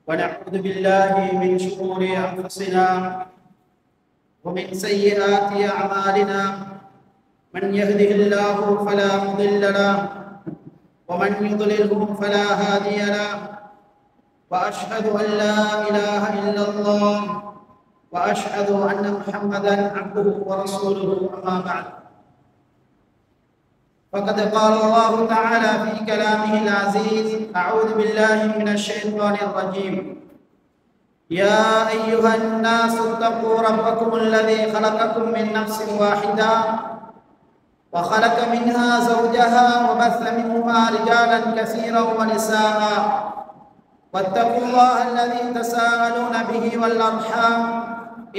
ونعوذ بالله من شرور أنفسنا ومن سيئات أعمالنا من يهده الله فلا مضل له ومن يضلله فلا هادي له وأشهد أن لا إله إلا الله وأشهد أن محمدا عبده ورسوله أما بعد فقد قال الله تعالى في كلامه العزيز أعوذ بالله من الشيطان الرجيم يا أيها الناس اتقوا ربكم الذي خلقكم من نفس واحدة وخلق منها زوجها وبث منهما رجالا كثيرا ونساء واتقوا الله الذي تساءلون به والأرحام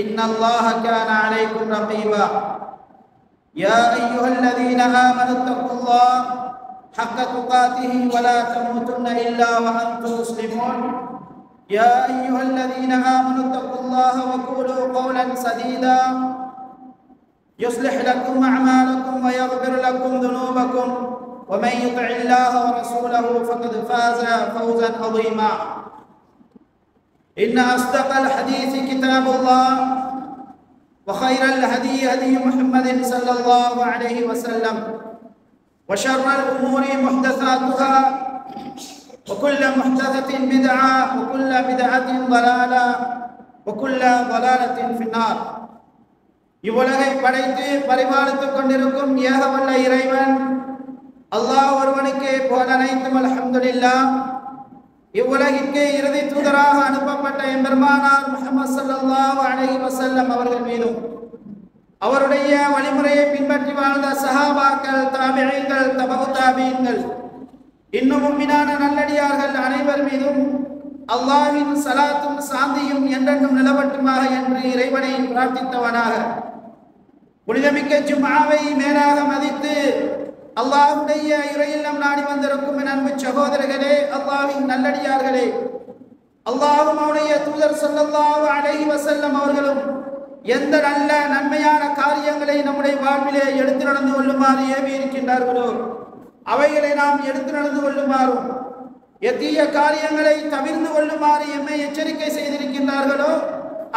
إن الله كان عليكم رقيبا يا أيها الذين آمنوا اتقوا الله حق تقاته ولا تموتن إلا وأنتم مسلمون يا أيها الذين آمنوا اتقوا الله وقولوا قولا سديدا يصلح لكم أعمالكم ويغفر لكم ذنوبكم ومن يطع الله ورسوله فقد فاز فوزا عظيما إن أصدق الحديث كتاب الله وخير الهدي هدي محمد صلى الله عليه وسلم وشر الأمور محدثاتها وكل محدثة بدعة وكل بدعة ضلالة وكل ضلالة في النار இவ்வுலகை படைத்து பரிபாலித்துக் கொண்டிருக்கும் ஏகவல்ல இறைவன் அல்லாஹ் ஒருவனுக்கே புகழ் அனைத்தும் அல்ஹம்துலில்லாஹ். இவ்வுலகிற்கு இறுதி தூதராக அனுப்பப்பட்ட எம்பெருமானார் முஹம்மது ஸல்லல்லாஹு அலைஹி வஸல்லம் அவர்கள் மீதும் அவருடைய வழிமுறையை பின்பற்றி வாழ்ந்த சஹாபாக்கள், தாபிஈன்கள், தபஉ தாபிஈன்கள், இன்னும் முஃமினான நல்லடியார்கள் அனைவர் மீதும் அல்லாஹ்வின் ஸலாத்தும் சாந்தியும் என்றென்றும் நிலவட்டுமாக என்று இறைவனை பிரார்த்தித்தவனாக புனிதமிக்க ஜும்ஆவை மேலாக மதித்து அல்லாஹ்வுடைய இறையில்லம் நாடி வந்திருக்கும் என் அன்பு சகோதரர்களே, அல்லாஹ்வின் நல்லடியார்களே, அல்லாஹ்வும் அவருடைய தூதர் ஸல்லல்லாஹு அலைஹி வஸல்லம் அவர்களும் எந்த நல்ல நன்மையான காரியங்களை நம்முடைய வாழ்விலே எடுத்து நடந்து கொள்ளுமாறு ஏவி இருக்கின்றார்களோ அவைகளை நாம் எடுத்து நடந்து கொள்ளுமாறும், எத்தீய காரியங்களை தவிர்த்து கொள்ளுமாறு எம்மை எச்சரிக்கை செய்திருக்கின்றார்களோ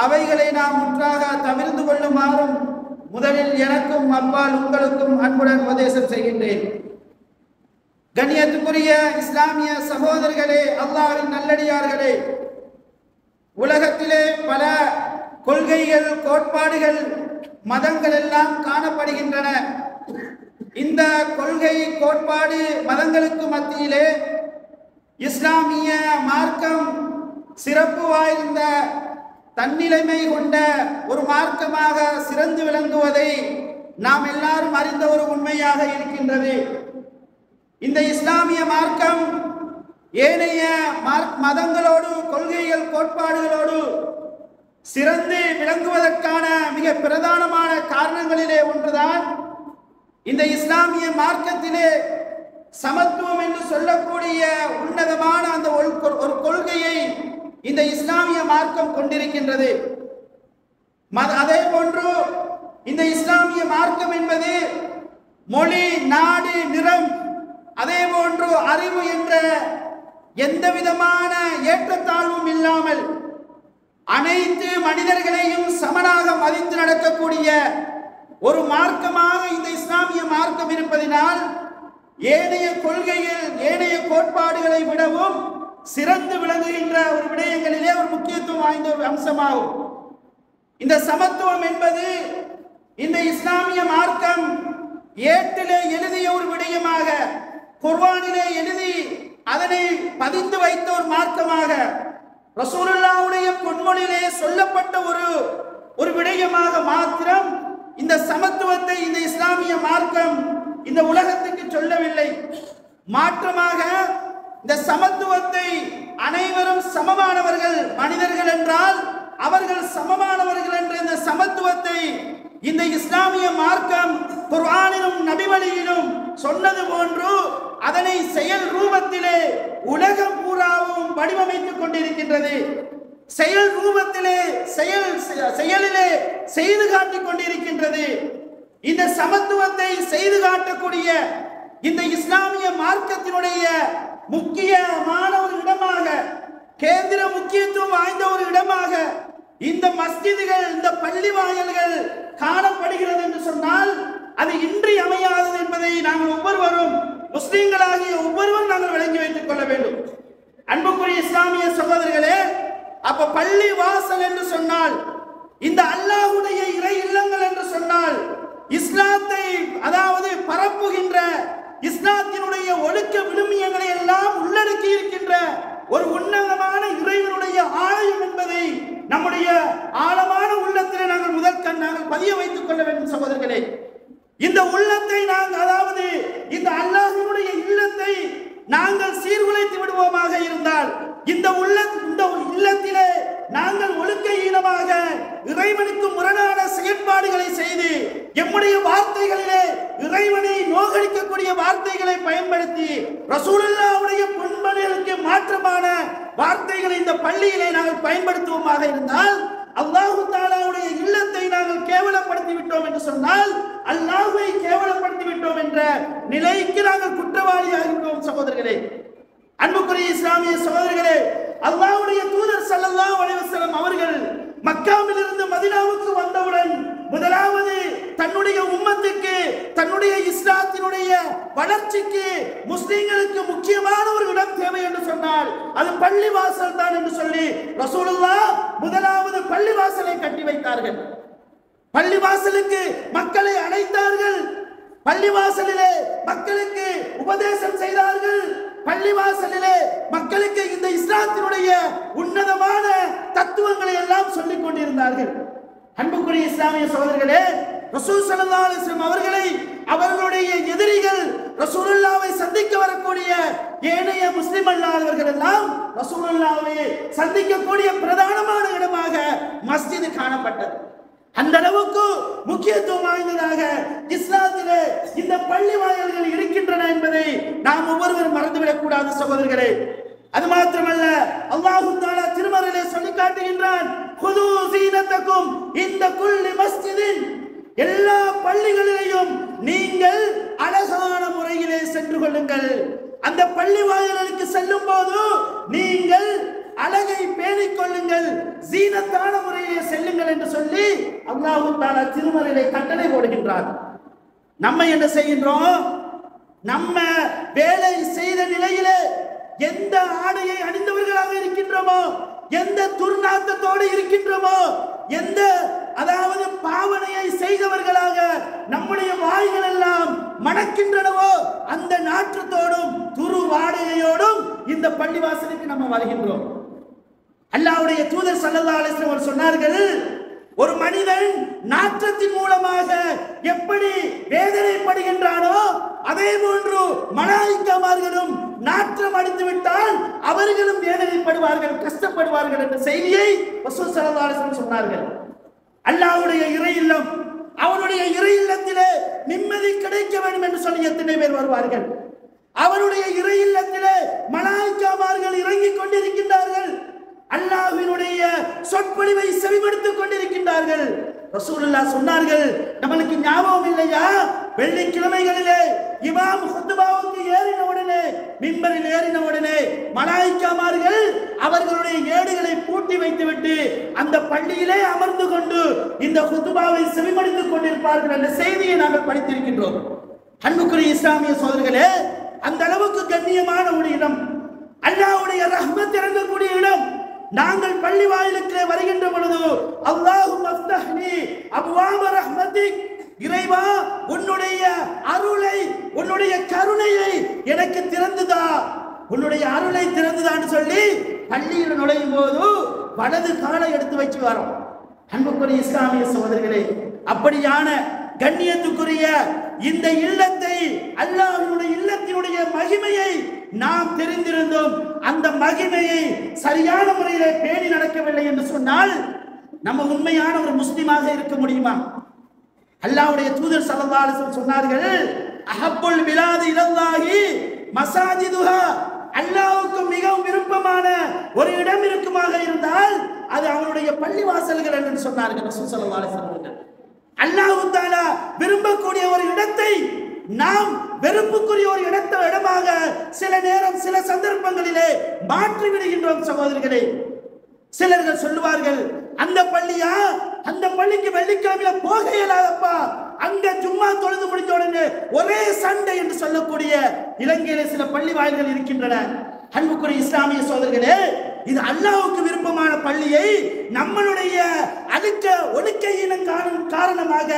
அவைகளை நாம் முற்றாக தவிர்த்து கொள்ளுமாறும் முதலில் எனக்கும் அப்பால் உங்களுக்கும் அன்புடன் உபதேசம் செய்கின்றேன். கண்ணியத்துக்குரிய இஸ்லாமிய சகோதரர்களே, அல்லாஹ்வின் நல்லடியார்களே, உலகத்திலே பல கொள்கைகள், கோட்பாடுகள், மதங்கள் எல்லாம் காணப்படுகின்றன. இந்த கொள்கை, கோட்பாடு, மதங்களுக்கு மத்தியிலே இஸ்லாமிய மார்க்கம் சிறப்பு வாய்ந்த தன்னிலைமை கொண்ட ஒரு மார்க்கமாக சிறந்து விளங்குவதை நாம் எல்லாரும் அறிந்த ஒரு உண்மையாக இருக்கின்றது. இந்த இஸ்லாமிய மார்க்கம் ஏனைய மதங்களோடு, கொள்கைகள், கோட்பாடுகளோடு சிறந்து விளங்குவதற்கான மிக பிரதானமான காரணங்களிலே ஒன்றுதான் இந்த இஸ்லாமிய மார்க்கத்திலே சமத்துவம் என்று சொல்லக்கூடிய உன்னதமான அந்த ஒரு கொள்கையை இந்த இஸ்லாமிய மார்க்கம் கொண்டிருக்கின்றது. அதே போன்று இந்த இஸ்லாமிய மார்க்கம் என்பது மொழி, நாடு, நிறம், அதே போன்று அறிவு என்ற எந்த விதமான ஏற்றத்தாழ்வும் இல்லாமல் அனைத்து மனிதர்களையும் சமனாக மதித்து நடக்கக்கூடிய ஒரு மார்க்கமாக இந்த இஸ்லாமிய மார்க்கம் இருப்பதினால் ஏனைய கொள்கைகள், ஏனைய கோட்பாடுகளை விடவும் சிறந்து விளங்குகின்ற ஒரு விடயங்களிலே ஒரு முக்கியத்துவம் வாய்ந்த ஒரு அம்சமாகும். இந்த சமத்துவம் என்பது இந்த இஸ்லாமிய மார்க்கம் ஏட்டிலே எழுதிய ஒரு விடயமாக, குர்ஆனிலே எழுதி அதனை பதிந்து வைத்த ஒரு மார்க்கமாக, ரசூலுல்லாஹ்வுடைய பொன்மொழியிலே சொல்லப்பட்ட ஒரு விடயமாக மாத்திரம் இந்த சமத்துவத்தை இந்த இஸ்லாமிய மார்க்கம் இந்த உலகத்துக்கு சொல்லவில்லை. மாற்றமாக இந்த சமத்துவத்தை அனைவரும் சமமானவர்கள், மனிதர்கள் என்றால் அவர்கள் சமமானவர்கள் என்ற இந்த சமத்துவத்தை இந்த இஸ்லாமிய மார்க்கம் குர்ஆனிலும் நபிவழியிலும் சொன்னது போன்று அதனை செயல் ரூபத்திலே உலகம் பூராவும் வடிவமைத்துக் கொண்டிருக்கின்றது. செயல் ரூபத்திலே செயலிலே செய்து காட்டிக் கொண்டிருக்கின்றது. இந்த சமத்துவத்தை செய்து காட்டக்கூடிய இந்த இஸ்லாமிய மார்க்கத்தினுடைய முக்கியமான ஒரு இடமாக கேந்திர முக்கியத்துவம் வாய்ந்த ஒரு இடமாக இந்த மஸ்ஜிதுகள், இந்த பள்ளி வாயல்கள் காணப்படுகிறது என்று சொன்னால் அது இன்றியமையாதது என்பதை நாங்கள் ஒவ்வொருவரும், முஸ்லிம்களாகிய ஒவ்வொருவரும் நாங்கள் விளங்கி வைத்துக் கொள்ள வேண்டும். அன்புக்குரிய இஸ்லாமிய சகோதரர்களே, அப்ப பள்ளி வாசல் என்று சொன்னால், இந்த அல்லாஹ்வுடைய இறை இல்லங்கள் என்று சொன்னால், இஸ்லாத்தை அதாவது பரப்புகின்ற, இஸ்லாத்தினுடைய ஒழுக்க விழுமியங்களை எல்லாம் உள்ளடக்கி இருக்கின்ற ஒரு உன்னதமான இறைவனுடைய ஆலயம் என்பதை நம்முடைய ஆழமான உள்ளத்திலே நாங்கள் நாங்கள் பதிய வைத்துக் கொள்ள வேண்டும் சகோதரர்களே. இந்த உள்ளத்தை நாங்கள், அதாவது இந்த அல்லாஹ்வினுடைய இல்லத்தை நாங்கள் சீர்குலைத்து விடுவோமாக இருந்தால், இந்த இல்லத்திலே நாங்கள் ஒழுக்கஹீனமாக இறைவனுக்கு முரணான செயற்பாடுகளை செய்து, எம்முடைய வார்த்தைகளிலே இறைவனை நோகடிக்கக்கூடிய வார்த்தைகளை பயன்படுத்தி, ரசூலுல்லாஹ்வுடைய பொன்மொழிகளுக்கு மாற்றமான வார்த்தைகளை இந்த பள்ளியிலே நாங்கள் பயன்படுத்துவோமாக இருந்தால், அல்லாஹ் தஆலாவுடைய இல்லத்தை நாங்கள் கேவலப்படுத்தி விட்டோம் என்று சொன்னால், அல்லாஹ்வை கேவலப்படுத்தி விட்டோம் என்ற நிலைக்கு நாங்கள் குற்றவாளியாகிவிட்டோம் சகோதரர்களே. அன்புக்குரிய இஸ்லாமிய சகோதரர்களே, அல்லாஹ்வுடைய தூதர் ஸல்லல்லாஹு அலைஹி வஸல்லம் அவர்கள் மக்காவில் இருந்து மதீனாவுக்கு வந்தவுடன் முதலாவது தன்னுடைய உம்மத்துக்கு, தன்னுடைய இஸ்லாத்தினுடைய வளர்ச்சிக்கு, முஸ்லிம்களுக்கு முக்கியமான ஒரு இடம் தேவை என்று சொன்னால் அது பள்ளி வாசல் தான் என்று சொல்லி ரசூலுல்லாஹ் முதலாவது பள்ளி வாசலை கட்டி வைத்தார்கள். பள்ளி வாசலுக்கு மக்களை அழைத்தார்கள். பள்ளி வாசலிலே மக்களுக்கு உபதேசம் செய்தார்கள். பள்ளிவாசலிலே மக்களுக்கு இந்த இஸ்லாத்தினுடைய உன்னதமான தத்துவங்களை எல்லாம் சொல்லிக் கொண்டிருந்தார்கள். அன்புக்குரிய இஸ்லாமிய சகோதரர்களே, ரசூல் ஸல்லல்லாஹு அலைஹி வஸல்லம் அவர்களை அவர்களுடைய எதிரிகள், ரசூலுல்லாஹ்வை சந்திக்க வரக்கூடிய ஏனைய முஸ்லிம் அல்லாதவர்கள் எல்லாம் ரசூலுல்லாஹ்வை சந்திக்கக்கூடிய பிரதானமான இடமாக மஸ்ஜித் காணப்பட்டது. அந்த அளவுக்கு முக்கியத்துவம் வாய்ந்ததாக இஸ்லாத்திலே இந்த பள்ளி வாயில்கள் இருக்கின்றன என்பதை நாம் ஒவ்வொருவரும் மறந்துவிடக் கூடாது சகோதரர்களே. அது மாத்திரமல்ல, அல்லாஹ் தஆலா திருமறையிலே சொல்லி காட்டுகின்றான், குது ஸீனத்தக்கும் இந்த குல்லி மஸ்ஜிதின், எல்லா பள்ளிகளிலேயும் நீங்கள் அழகான முறையிலே சென்று கொள்ளுங்கள். அந்த பள்ளி வாயில்களுக்கு செல்லும் போது நீங்கள் அழகை பேணிக் கொள்ளுங்கள், ஜீனத்தான முறையிலே செல்லுங்கள் என்று சொல்லி அல்லாஹ் தஆலா திருமறையிலே கட்டளை போடுகின்றார். நம்ம என்ன செய்கின்றோம்? நம்ம வேலை செய்த நிலையிலே எந்த ஆடையை அணிந்தவர்களாக இருக்கின்றோமோ, எந்த துர்நாற்றத்தோடு இருக்கின்றோமோ, எந்த அதாவது பாவனையை செய்தவர்களாக நம்முடைய வாய்கள் எல்லாம் மணக்கின்றனவோ, அந்த நாற்றத்தோடும் துரு வாடையோடும் இந்த பள்ளிவாசலுக்கு நம்ம வருகின்றோம். அல்லாஹ்வுடைய தூதர் ஸல்லல்லாஹு அலைஹி வஸல்லம் சொன்னார்கள், ஒரு மனிதன் நாற்றத்தின் மூலமாக எப்படி வேதனைப்படுகின்றானோ அதே போன்று மலாயிக்காமார்களும் நாற்றம் அடித்து விட்டால் அவர்களும் வேதனைப்படுவார்கள், கஷ்டப்படுவார்கள் என்ற செய்தியை ரசூல் ஸல்லல்லாஹு அலைஹி வஸல்லம் சொன்னார்கள். அல்லாஹ்வுடைய இறை இல்லம், அவனுடைய இறை இல்லத்திலே நிம்மதி கிடைக்க வேண்டும் என்று சொல்லி எத்தனை பேர் வருவார்கள்? அவனுடைய இறை இல்லத்திலே மலாயிக்காமார்கள் இறங்கிக் கொண்டிருக்கின்றார்கள். அல்லாஹ்வினுடைய சொற்பொழிவை செவிமடுத்துக் கொண்டிருக்கின்றார்கள். ரசூலுல்லாஹ் சொன்னார்கள், நம்மளுக்கு ஞாபகம் இல்லையா? வெள்ளிக்கிழமைகளிலே இமாம் குத்பாவுக்கு ஏறின உடனே, மிம்பரில் ஏறின உடனே மலாயிக்காமார்கள் அவர்களுடைய ஏடுகளை பூட்டி வைத்துவிட்டு அந்த பள்ளியிலே அமர்ந்து கொண்டு இந்த குத்பாவை செவிமடுத்துக் கொண்டிருப்பார்கள் என்ற செய்தியை நாங்கள் படித்திருக்கின்றோம். அன்புக்குரிய இஸ்லாமிய சகோதரர்களே, அந்த அளவுக்கு கண்ணியமான ஒரு இடம், அல்லாஹ்வுடைய ரஹ்மத் இறங்கக்கூடிய இடம். நாங்கள் பள்ளி வாயிலுக்கு வருகின்ற பொழுது அல்லாஹும்ம ஃப்தஹ்லி அப்வாப ரஹ்மத்திக், இறைவா உன்னுடைய அருளை, உன்னுடைய கருணையை எனக்கு திறந்துதா, உன்னுடைய அருளை திறந்துதான்னு சொல்லி பள்ளியில் நுழையும் போது வலது காலை எடுத்து வச்சு வரோம். அன்புக்குரிய இஸ்லாமிய சகோதரர்களே, அப்படியான கண்ணியத்துக்குரிய இந்த இல்லத்தை, அல்லாஹ்வுடைய இல்லத்தினுடைய மகிமையை நாம் தெரிந்திருந்தோம். அந்த மகிமையை சரியான முறையிலே பேணி நடக்கவில்லை என்று சொன்னால் நம்ம உண்மையான ஒரு முஸ்லிமாக இருக்க முடியுமா? அல்லாஹ்வுடைய தூதர் ஸல்லல்லாஹு அலைஹி வஸல்லம் சொன்னார்கள், அஹப்புல் பிலாதி இலல்லாஹி மசாஜிதுஹா, அல்லாஹ்வுக்கு மிகவும் விருப்பமான ஒரு இடம் இருக்குமாக இருந்தால் அது அவனுடைய பள்ளி வாசல்கள் என்று சொன்னார்கள் ரசூல் ஸல்லல்லாஹு அலைஹி வஸல்லம். அல்லாஹ் தஆலா விரும்பக்கூடிய ஒரு இடத்தை நாம் வெறுப்புக்குரிய ஒரு இடமாக சில நேரம் சில சந்தர்ப்பங்களிலே மாற்றி விடுகின்றோம் சகோதரர்களே. சிலர்கள் சொல்லுவார்கள், அந்த பள்ளியா, அந்த பள்ளிக்கு வெள்ளிக்கிழமையில போக இயலாதப்பா, அங்க ஜும்மா தொழுது முடிஞ்ச உடனே ஒரே சண்டை என்று சொல்லக்கூடிய இலங்கையில சில பள்ளி வாயில்கள் இருக்கின்றன. அன்புக்குரிய இஸ்லாமிய சோதர்களே, இது அல்லாஹ்வுக்கு விருப்பமான பள்ளியை நம்மளுடைய ஒழுக்கையின காரணமாக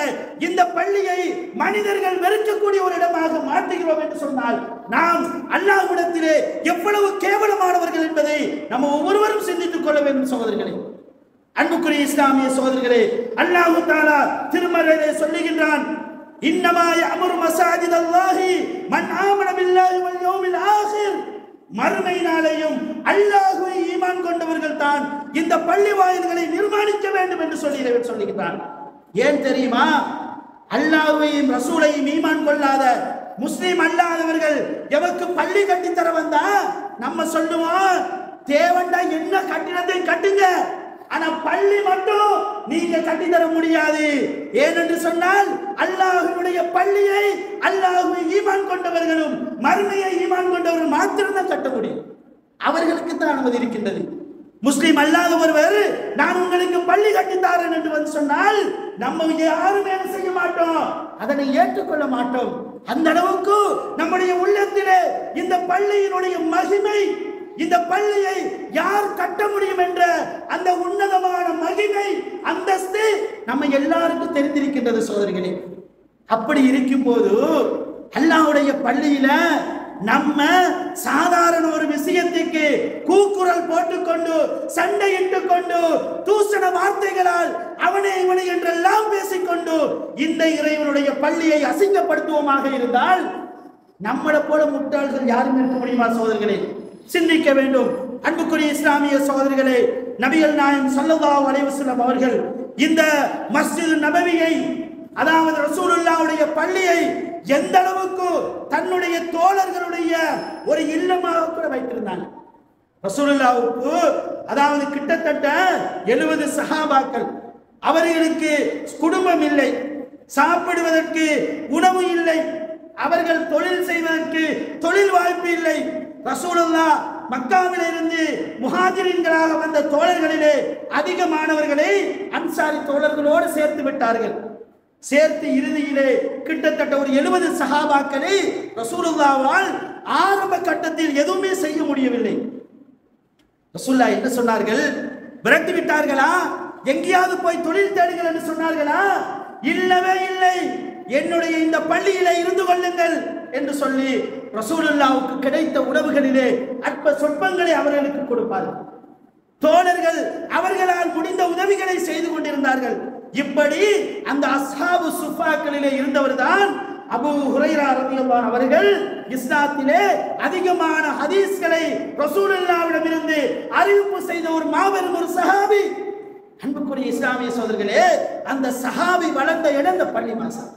இந்த பள்ளியை மனிதர்கள் வெறுக்கக்கூடிய ஒரு இடமாக மாற்றுகிறோம் என்று சொன்னால் நாம் அல்லாஹ்விடத்திலே எவ்வளவு கேவலமானவர்கள் என்பதை நம்ம ஒவ்வொருவரும் சிந்தித்துக் கொள்ள வேண்டும் சகோதரர்களே. அன்புக்குரிய இஸ்லாமிய சகோதரர்களே, அல்லாஹ் தஆலா திருமறையிலே சொல்லுகின்றான், இன்னமா யஅமுரு மஸாஜிதல்லாஹி மன் ஆமன பில்லாஹி வல் யௌமில் ஆகிர். மறுமை நாளையும் அல்லாஹ்வை ஈமான் கொண்டவர்கள் தான் இந்த பள்ளி வாயில்களை நிர்மாணிக்க வேண்டும் என்று சொல்லுகிறான். ஏன் தெரியுமா? அல்லாஹ்வையும் ரசூலையும் ஈமான் கொள்ளாத முஸ்லிம் அல்லாதவர்கள் எவருக்கு பள்ளி கட்டி தர வந்தா நம்ம சொல்லுவோம், தேவண்டா என்ன கட்டிடத்தை கட்டுங்க, ஆனா பள்ளி மட்டும் நீங்க கட்டித்தர முடியாது. ஏனென்று சொன்னால் அல்லாஹ்வுடைய பள்ளியை அல்லாஹ்வை ஈமான் கொண்டவர்களும் மறுமையை ஈமான் கொண்டவர்கள் மாத்திரம்தான் கட்ட முடியும். அவர்களுக்கு தான் அனுமதி இருக்கின்றது. முஸ்லிம் அல்லாத ஒருவர் நான் உங்களுக்கு பள்ளி கட்டித்தாரேன் என்று வந்து சொன்னால் நம்ம யாரும் என்ன செய்ய மாட்டோம், அதனை ஏற்றுக்கொள்ள மாட்டோம். அந்த அளவுக்கு நம்முடைய உள்ளத்திலே இந்த பள்ளியினுடைய மகிமை, இந்த பள்ளியை யார் கட்ட முடியும் என்ற அந்த உன்னதமான மகிமை அந்தஸ்து நம்ம எல்லாருக்கும் தெரிந்திருக்கின்றது சோதரிகளே. அப்படி இருக்கும் போது அல்லாஹ்வுடைய பள்ளியில நம்ம சாதாரண ஒரு விஷயத்துக்கு கூக்குரல் போட்டுக்கொண்டு சண்டையிட்டுக் கொண்டு தூசண வார்த்தைகளால் அவனை இவனை என்றெல்லாம் பேசிக்கொண்டு இந்த இறைவனுடைய பள்ளியை அசிங்கப்படுத்துவோமாக இருந்தால் நம்மளை போல முட்டாள்கள் யாரும் இருக்க முடியுமா சோதரிகளே? சிந்திக்க வேண்டும். அன்புக்குரிய இஸ்லாமிய சகோதரர்களே, நபிகள் நாயகம் ஸல்லல்லாஹு அலைஹி வஸல்லம் அவர்கள் இந்த மஸ்ஜித் நபவியை, அதாவது ரசூலுல்லாஹ்வுடைய பள்ளியை எந்த அளவுக்கு தன்னுடைய தோழர்களுடைய ஒரு இல்லமாக கூட வைத்திருந்தாங்க. ரசூலுல்லாஹ்வுக்கு அதாவது கிட்டத்தட்ட 70 சஹாபாக்கள், அவர்களுக்கு குடும்பம் இல்லை, சாப்பிடுவதற்கு உணவு இல்லை, அவர்கள் தொழில் செய்வதற்கு தொழில் வாய்ப்பு இல்லை. ரசூலுல்லாஹ் மக்காவிலிருந்து முஹாஜிரின்களாக வந்த தோழர்களிலே அதிகமானவர்களை அன்சாரி தோழர்களோடு சேர்த்து விட்டார்கள். சேர்த்து இறுதியிலே கிட்டத்தட்ட ஒரு 70 சஹாபாக்களை ரசூலுல்லாஹ்வால் ஆரம்ப கட்டத்தில் எதுவுமே செய்ய முடியவில்லை. ரசூலுல்லாஹ் என்ன சொன்னார்கள்? விரட்டி விட்டார்களா? எங்கேயாவது போய் தொழில் தேடுங்கள் என்று சொன்னார்களா? இல்லவே இல்லை, என்னுடைய இந்த பள்ளியிலே இருந்து கொள்ளுங்கள் என்று சொல்லி ரசூலுல்லாஹ்வுக்கு கிடைத்த உணவுகளிலே அற்ப சொற்பங்களை அவர்களுக்கு கொடுப்பார்கள். தோழர்கள் அவர்களால் முடிந்த உதவிகளை செய்து கொண்டிருந்தார்கள். இப்படி அந்த அஸ்ஹாபு சுஃபாக்களிலே இருந்தவர்தான் அபூ ஹுரைரா ரலியல்லாஹு அவர்கள். இஸ்லாத்திலே அதிகமான ஹதீஸ்களை ரசூலுல்லாஹ்விடமிருந்து அறிவிப்பு செய்த ஒரு மாபெரும் ஒரு சஹாபி. அன்புக்குரிய இஸ்லாமிய சகோதரர்களே, அந்த சஹாபி வளர்ந்த இடம் இந்த பள்ளி வாசல்.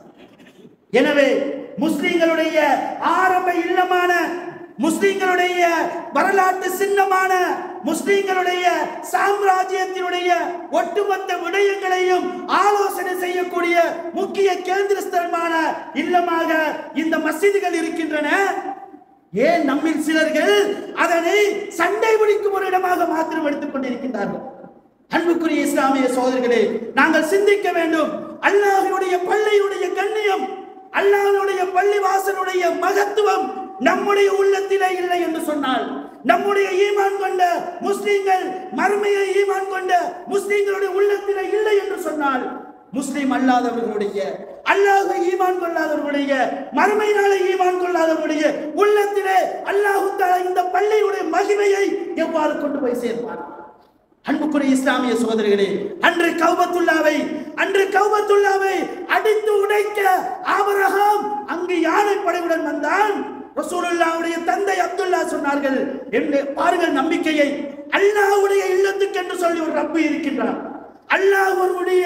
எனவே முஸ்லிம்களுடைய ஆரம்ப இல்லமான, முஸ்லிம்களுடைய வரலாற்று சின்னமான, முஸ்லிம்களுடைய சாம்ராஜ்யத்தினுடைய ஒட்டுமொத்த விடயங்களையும் ஆலோசனை செய்யக்கூடிய முக்கிய கேந்திரஸ்தலமான இல்லமாக இந்த மஸ்ஜிதுகள் இருக்கின்றன. ஏன் நம்மில் சிலர்கள் அதனை சண்டை பிடிக்கும் ஒரு இடமாக மாத்திரம் எடுத்துக் கொண்டிருக்கின்றார்கள்? அன்புக்குரிய இஸ்லாமிய சகோதரர்களே, நாங்கள் சிந்திக்க வேண்டும். அல்லாஹ்வுடைய பள்ளியுடைய கண்ணியம், அல்லாஹ்வுடைய பள்ளி வாசலுடைய மகத்துவம் நம்முடைய உள்ளத்திலே இல்லை என்று சொன்னால், நம்முடைய ஈமான் கொண்ட முஸ்லிம்கள், மறுமையை ஈமான் கொண்ட முஸ்லிம்களுடைய உள்ளத்திலே இல்லை என்று சொன்னால், முஸ்லிம் அல்லாதவர்களுடைய, அல்லாஹ்வை ஈமான் கொள்ளாதவர்களுடைய, மறுமை நாளை ஈமான் கொள்ளாதவர்களுடைய உள்ளத்திலே அல்லாஹ் தஆலா இந்த பள்ளியுடைய மகிமையை எவ்வாறு கொண்டு போய் சேர்ப்பார்? அன்புக்குரிய இஸ்லாமிய சகோதரர்களே, அன்று கௌபத்துல்லாவை அடித்து உடைக்க ஆபிரகாம் அங்கு யானை படையுடன் வந்தான். ரசூலுல்லாஹ்வுடைய தந்தை அப்துல்லா சொன்னார்கள், பாருங்கள் நம்பிக்கையை, அல்லாஹ்வுடைய இல்லத்துக்கு என்று சொல்லி ஒரு ரப்பு இருக்கின்றார். அல்லாஹ் ஒருவருடைய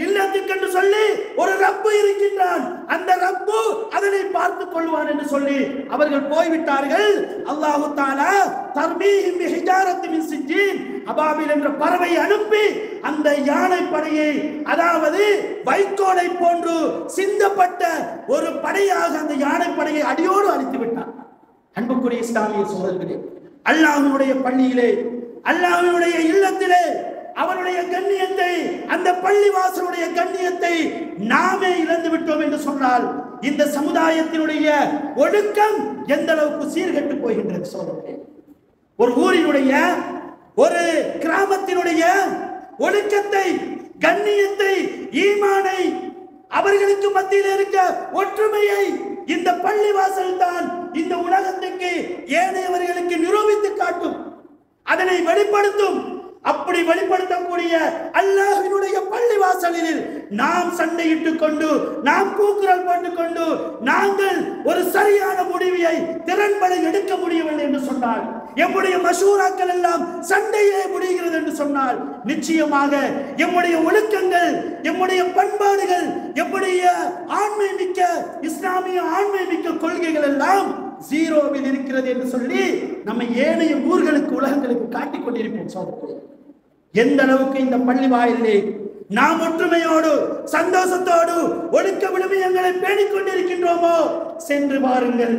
இல்லத்துக்கு என்று சொல்லி ஒரு ரப்பு இருக்கின்றான், அந்த ரப்பு அதனை பார்த்துக் கொள்வான் என்று சொல்லி அவர்கள் போய்விட்டார்கள். அல்லாஹு தஆலா தர்மீஹிம் பிஹிஜாரத்தின் மின் சிஜ்ஜீன், அபாபில் என்ற பறவை அனுப்பி அந்த யானை படையை, அதாவது வைக்கோலை போன்று சிந்தப்பட்ட ஒரு படையாக அந்த யானை படையை அடியோடு அழித்து விட்டார். அன்புக்குரிய இஸ்லாமிய சகோதரர்களே, அல்லாஹ்வுடைய பள்ளியிலே, அல்லாஹ்வுடைய இல்லத்திலே அவருடைய கண்ணியத்தை, அந்த பள்ளிவாசலுடைய கண்ணியத்தை நாமே இழந்து விட்டோம் என்று சொன்னால் இந்த சமுதாயத்தினுடைய ஒழுக்கம் எந்த அளவுக்கு சீர்கெட்டு போகின்றது சோதரர்களே. ஒரு ஊரினுடைய, ஒரு கிராமத்தினுடைய ஒழுக்கத்தை, கண்ணியத்தை, ஈமானை, அவர்களுக்கு மத்தியில் இருக்க ஒற்றுமையை இந்த பள்ளிவாசல் தான் இந்த உலகத்துக்கு ஏனையவர்களுக்கு நிரூபித்து காட்டும், அதனை வெளிப்படுத்தும். அப்படி வெளிப்படுத்தக்கூடிய அல்லாஹ்வினுடைய பள்ளிவாசலில் நாம் சண்டையிட்டுக் கொண்டு, நாம் கூக்குரல் போட்டுக் கொண்டு, நாங்கள் ஒரு சரியான முடிவை திறன்பட எடுக்க முடியவில்லை என்று சொன்னால், எம்முடைய மஷூராக்கள் எல்லாம் சண்டையே முடிகிறது என்று சொன்னால், நிச்சயமாக எம்முடைய ஒழுக்கங்கள், எம்முடைய பண்பாடுகள், எம்முடைய ஆண்மை மிக்க இஸ்லாமிய ஆண்மை மிக்க கொள்கைகள் எல்லாம் ஜீரோவில் இருக்கிறது என்று சொல்லி நம்ம ஏனைய ஊர்களுக்கு, உலகங்களுக்கு காட்டிக் கொண்டிருப்போம் சோதரர்களே. எந்த அளவுக்கு இந்த பள்ளி வாயிலே நாம் ஒற்றுமையோடு, சந்தோஷத்தோடு, ஒழுக்க விழுமியங்களை பேணிக் கொண்டிருக்கின்றோமோ சென்று பாருங்கள்,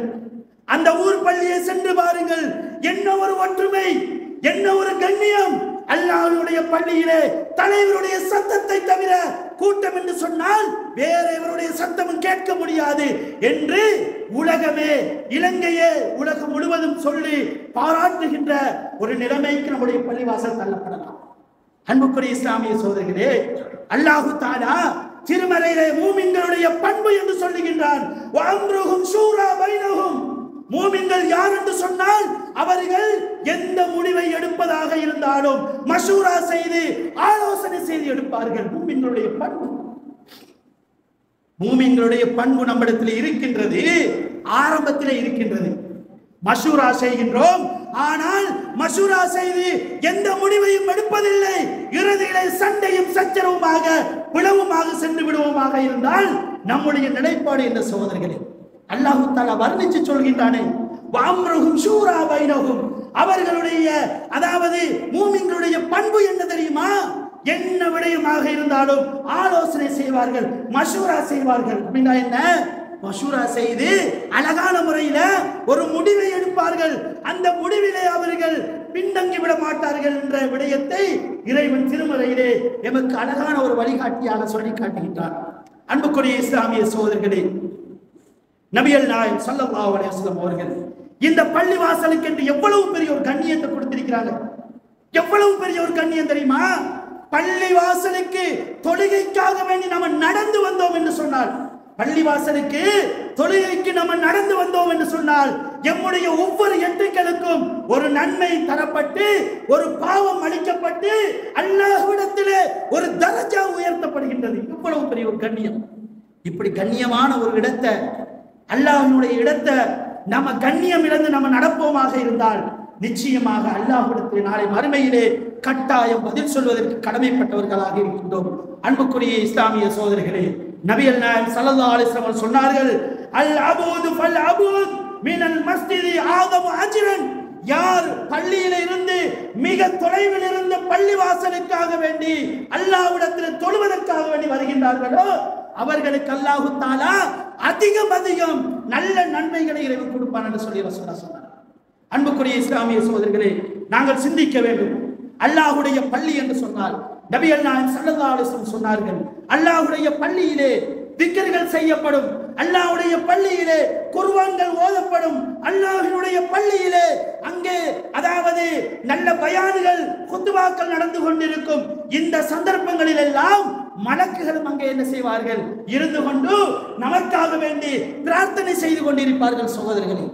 அந்த ஊர் பள்ளியை சென்று பாருங்கள். என்ன ஒரு ஒற்றுமை, என்ன ஒரு கண்ணியம். அல்லாஹ்வுடைய பள்ளியிலே தலைவருடைய சத்தத்தை தவிர கூட்டம் என்று சொன்னால் வேற எவருடைய சத்தமும் கேட்க முடியாது என்று உலகமே, இலங்கையே, உலகம் முழுவதும் சொல்லி பாராட்டுகின்ற ஒரு நிலைமைக்கு நம்முடைய பள்ளிவாசல் தள்ளப்படலாம். அன்புக்குரிய இஸ்லாமிய சோதரர்களே, அல்லாஹு தஆலா திருமறையிலே மூமின்களுடைய பண்பு என்று சொல்லுகின்றான். வஅம்ருஹும் ஷூரா பைனஹும், மூமின்கள் யார் என்று சொன்னால் அவர்கள் எந்த முடிவை எடுப்பதாக இருந்தாலும் மஷூரா செய்து, ஆலோசனை செய்து எடுப்பார்கள். மூமின்களுடைய பண்பு, மூமின்களுடைய பண்பு நம்மிடத்தில் இருக்கின்றது, ஆரம்பத்தில் இருக்கின்றது. மஷூரா செய்கின்றோம், ஆனால் மஷூரா செய்து எந்த முடிவையும் எடுப்பதில்லை. இறுதியிலே சண்டையும் சச்சரவுமாக, பிளவுமாக சென்று விடுவோமாக இருந்தால் நம்முடைய நிலைப்பாடு என்ன சகோதரர்களே? அல்லாஹ் தஆலா வர்ணித்து சொல்கின்றானே, வஅம்ருஹும் ஷூரா பைனஹும், அவர்களுடைய, அதாவது மூமின்களுடைய பண்பு என்ன தெரியுமா? என்ன விடயமாக இருந்தாலும் ஆலோசனை செய்வார்கள், மஷூரா செய்வார்கள். அப்படின்னா என்ன? மஷூரா செய்து அழகான முறையில ஒரு முடிவை எடுப்பார்கள். அந்த முடிவிலே அவர்கள் பின்தங்கி விட மாட்டார்கள் என்ற விடயத்தை இறைவன் திருமறையிலே எமக்கு அழகான ஒரு வழிகாட்டியாக சொல்லி காட்டுகின்றார். அன்புக்குரிய இஸ்லாமிய சகோதரர்களே, நபிகள் நாயகம் ஸல்லல்லாஹு அலைஹி வஸல்லம் அவர்கள் இந்த பள்ளிவாசலுக்கு என்று எவ்வளவு பெரிய ஒரு கண்ணியத்தை கொடுத்திருக்கிறாங்க. எவ்வளவு பெரிய ஒரு கண்ணியம் தெரியுமா? பள்ளிவாசலுக்கு தொழுகைக்காக வேண்டி நம்ம நடந்து வந்தோம் என்று சொன்னால், பள்ளிவாசலுக்கு தொழுகைக்கு நம்ம நடந்து வந்தோம் என்று சொன்னால் எம்முடைய ஒவ்வொரு எட்டுக்களுக்கும் ஒரு நன்மை தரப்பட்டு, ஒரு பாவம் அளிக்கப்பட்டு, அல்லாஹ்விடத்திலே ஒரு தரஜா உயர்த்தப்படுகின்றது. இவ்வளவு பெரிய ஒரு கண்ணியம். இப்படி கண்ணியமான ஒரு இடத்தை, அல்லாஹ்வுடைய இடத்தை நம்ம கண்ணியம் இழந்து நம்ம நடப்போமாக இருந்தால் நிச்சயமாக அல்லாஹ்விடத்தில் நாளை மறுமையிலே கட்டாயம் பதில் சொல்வதற்கு கடமைப்பட்டவர்களாக இருக்கின்றோம். அன்புக்குரிய இஸ்லாமிய சகோதரர்களே, நபிகள் நாயகம் ஸல்லல்லாஹு அலைஹி வஸல்லம் சொன்னார்கள், அல் அபூது ஃபல் அபூத் மினல் மஸ்ஜிதி ஆதமு அஜ்ரன், யார் பள்ளியில இருந்து மிக தொலைவில் இருந்து பள்ளிவாசலுக்காக வேண்டி அல்லாஹ்விடத்தில் தொழுவதற்காக வேண்டி வருகின்றார்களோ அவர்களுக்கு அல்லாஹ் தஆலா அதிகம் நல்ல நன்மைகளை இறைவன் கொடுப்பான் என்று சொல்லி ரசூலுல்லாஹ் சொன்னார். அன்புக்குரிய இஸ்லாமிய சகோதரர்களே, நாங்கள் சிந்திக்க வேண்டும். அல்லாஹ்வுடைய பள்ளி என்று சொன்னால் நபிகள் நாயகம் ஸல்லல்லாஹு அலைஹி வஸல்லம் சொன்னார்கள், அல்லாஹ்வுடைய பள்ளியிலே திக்ர்கள் செய்யப்படும், அல்லாஹ்வுடைய பள்ளியிலே குர்ஆன்கள் ஓதப்படும், அல்லாஹ்வுடைய பள்ளியிலே அங்கே அதாவது நல்ல பயான்கள், குத்பாக்கள் நடந்து கொண்டிருக்கும். இந்த சந்தர்ப்பங்களில் எல்லாம் மலக்குகளும் அங்கே என்ன செய்வார்கள்? இருந்து கொண்டு நமக்காக வேண்டி பிரார்த்தனை செய்து கொண்டிருப்பார்கள். சகோதரர்களே,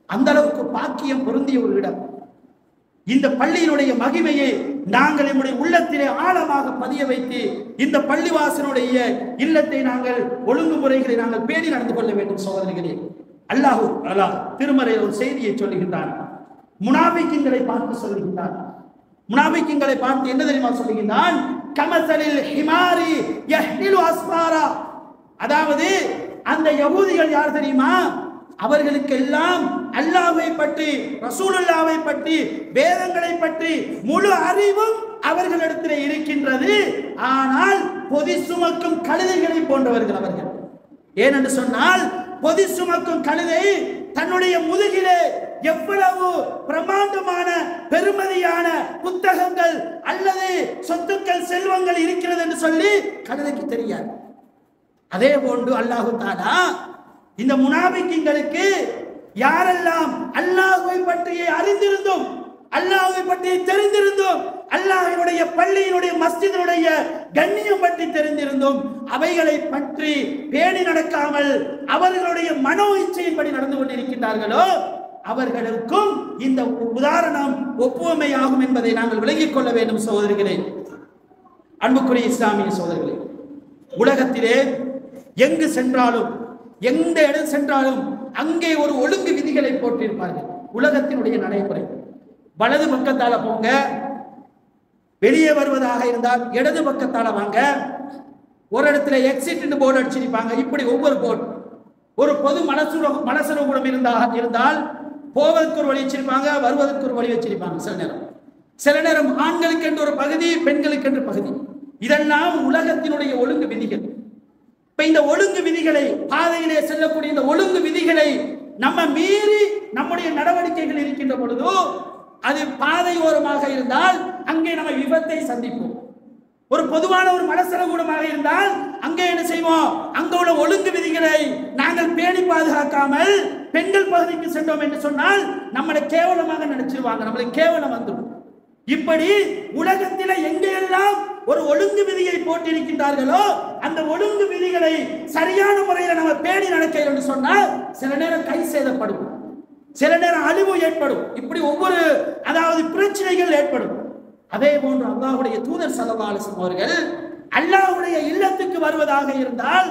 அந்த அளவுக்கு பாக்கியம் பொருந்திய ஒரு இடம். இந்த பள்ளியினுடைய மகிமையை நாங்கள் நம்முடைய உள்ளத்திலே ஆழமாக பதிய வைத்து இந்த பள்ளிவாசனுடைய இல்லத்தை நாங்கள் ஒழுங்குமுறைகளை நாங்கள் பேணி நடந்து கொள்ள வேண்டும். சகோதரிகளே, அல்லாஹ் திருமறையில் ஒரு செய்தியை சொல்லுகின்றான். முனாஃபிக்குகளை பார்த்து சொல்லுகின்றான். முனாபிக்குகளை பார்த்து என்ன தெரியுமா சொல்லுகிறான்? கமசலில் ஹிமாரி யஹ்மிலு அஸ்ஃபாரா. அதாவது அந்த யகூதிகள் யார் தெரியுமா? அவர்களுக்கெல்லாம் அல்லாஹ்வை பற்றி, ரசூலுல்லாஹ்வை பற்றி, வேதங்களை பற்றி முழு அறிவும் அவர்களிடத்தில் இருக்கின்றது. ஆனால் பொதி சுமக்கும் கழுதைகளை போன்றவர்கள் அவர்கள். ஏனென்று சொன்னால், பொதி சுமக்கும் கழுதை தன்னுடைய முதுகிலே எவ்வளவு பிரமாண்டமான பெருமதியான புத்தகங்கள் அல்லது சொத்துக்கள் செல்வங்கள் இருக்கிறது என்று சொல்லி கழுதைக்கு தெரியாது. அதே போன்று அல்லாஹ் தஆலா இந்த முனாபிக்கீங்களுக்கு யாரெல்லாம் அல்லாஹ்வை பற்றி அறிந்திருந்தோம், அல்லாஹ்வை பற்றி தெரிந்திருந்தோம், அல்லாஹ்வுடைய பள்ளியினுடைய மஸ்ஜிதினுடைய கண்ணியம் பற்றி தெரிந்திருந்தோம், அவைகளை பற்றி பேணி நடக்காமல் அவர்களுடைய மனோ இச்சையின்படி நடந்து கொண்டிருக்கின்றார்களோ அவர்களுக்கும் இந்த உதாரணம் ஒப்புமையாகும் என்பதை நாங்கள் விளங்கிக் கொள்ள வேண்டும். சகோதரர்களே, அன்புக்குரிய இஸ்லாமிய சகோதரர்களே, உலகத்திலே எங்கு சென்றாலும் எந்த இடம் சென்றாலும் அங்கே ஒரு ஒழுங்கு விதிகளை போட்டிருப்பார்கள். உலகத்தினுடைய நடைமுறை. வலது பக்கத்தால போங்க, வெளியே வருவதாக இருந்தால் இடது பக்கத்தால வாங்க. ஒரு இடத்துல எக்ஸிட் போர்டு அடிச்சிருப்பாங்க. இப்படி ஒவ்வொரு போர்டு. ஒரு பொது மனசுரகுடம் இருந்தால் போவதற்கு ஒரு வழி வச்சிருப்பாங்க, வருவதற்கு ஒரு வழி வச்சிருப்பாங்க. சில நேரம் ஆண்களுக்கு என்று ஒரு பகுதி, பெண்களுக்கு என்று பகுதி. இதெல்லாம் உலகத்தினுடைய ஒழுங்கு விதிகள். இப்ப இந்த ஒழுங்கு விதிகளை, பாதையிலே செல்லக்கூடிய இந்த ஒழுங்கு விதிகளை நம்ம மீறி நம்முடைய நடவடிக்கைகள் இருக்கின்ற பொழுது, அது பாதையோரமாக இருந்தால் அங்கே நம்ம விபத்தை சந்திப்போம். ஒரு பொதுவான ஒரு மனசரகூடமாக இருந்தால் அங்கே என்ன செய்வோம்? அங்க உள்ள ஒழுங்கு விதிகளை நாங்கள் பேணி பாதுகாக்காமல் பெண்கள் பகுதிக்கு சென்றோம் என்று சொன்னால் நம்மளை கேவலமாக நினைச்சிருவாங்க, நம்மளை கேவலம் வந்துடும். இப்படி உலகத்தில எங்கெல்லாம் ஒரு ஒழுங்கு விதியை போட்டிருக்கின்றார்களோ அந்த ஒழுங்கு விதிகளை சரியான முறையில் நம்ம பேணி நடக்க என்று சொன்னால் சில நேரம் கை சேதப்படும், சில நேரம் அழிவு ஏற்படும். இப்படி ஒவ்வொரு பிரச்சனைகள் ஏற்படும். அதே போன்று அல்லாஹ்வுடைய தூதர் ஸல்லல்லாஹு அலைஹி வஸல்லம் அவர்கள் அல்லாஹ்வுடைய இல்லத்துக்கு வருவதாக இருந்தால்